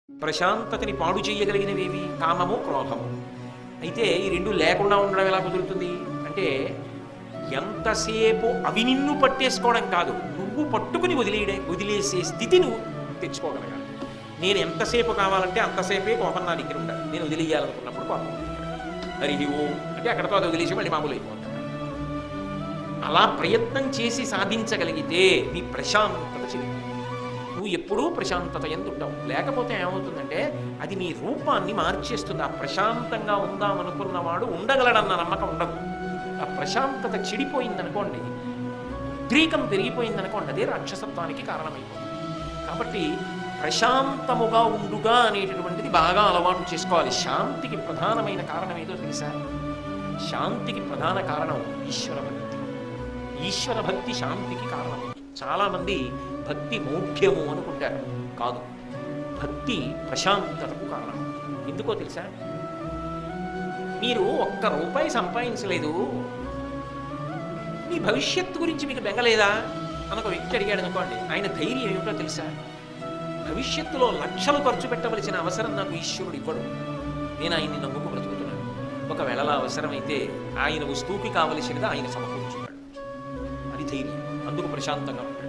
ప్రశాంతతని పాడు చేయగలిగినవేవి? కామము, క్రోధము. అయితే ఈ రెండు లేకుండా ఉండడం ఎలా కుదురుతుంది అంటే, ఎంతసేపు అవి నిన్ను పట్టేసుకోవడం కాదు, నువ్వు పట్టుకుని వదిలేసే స్థితి నువ్వు తెచ్చుకోగలగాలి. నేను ఎంతసేపు కావాలంటే అంతసేపే కోపం నా దగ్గర ఉండాలి. నేను వదిలేయాలనుకున్నప్పుడు కోపం హరి ఓ అంటే అక్కడతో అది వదిలేసి మళ్ళీ మామూలు అయిపోతుంది. అలా ప్రయత్నం చేసి సాధించగలిగితే నీ ప్రశాంతత చెల్లి. నువ్వు ఎప్పుడూ ప్రశాంతత ఎందు ఉంటావు. లేకపోతే ఏమవుతుందంటే అది నీ రూపాన్ని మార్చేస్తుంది. ఆ ప్రశాంతంగా ఉందామనుకున్నవాడు ఉండగలడన్న నమ్మకం ఉండదు. ఆ ప్రశాంతత చెడిపోయిందనుకోండి, ఉద్రేకం పెరిగిపోయిందనుకోండి, అదే రాక్షసత్వానికి కారణమైపోతుంది. కాబట్టి ప్రశాంతముగా ఉండుగా అనేటటువంటిది బాగా అలవాటు చేసుకోవాలి. శాంతికి ప్రధానమైన కారణం ఏదో తెలుసా? శాంతికి ప్రధాన కారణం ఈశ్వర భక్తి. ఈశ్వర భక్తి శాంతికి కారణం. చాలామంది భక్తి మౌఢ్యము అనుకుంటారు. కాదు, భక్తి ప్రశాంతతకు కారణం. ఎందుకో తెలుసా? మీరు ఒక్క రూపాయి సంపాదించలేదు, మీ భవిష్యత్తు గురించి మీకు బెంగలేదా అని ఒక వ్యక్తి అడిగాడు అనుకోండి, ఆయన ధైర్యం ఏమిటో తెలుసా? భవిష్యత్తులో లక్షలు ఖర్చు పెట్టవలసిన అవసరం నాకు ఈశ్వరుడు ఇవ్వడు, నేను ఆయన్ని నమ్ముకు బ్రతుకుతున్నాను. ఒకవేళ అవసరమైతే ఆయన వస్తువుకి కావలసినది ఆయన సమకూర్చున్నాడు. అది ధైర్యం. అందుకు ప్రశాంతంగా ఉంటాడు.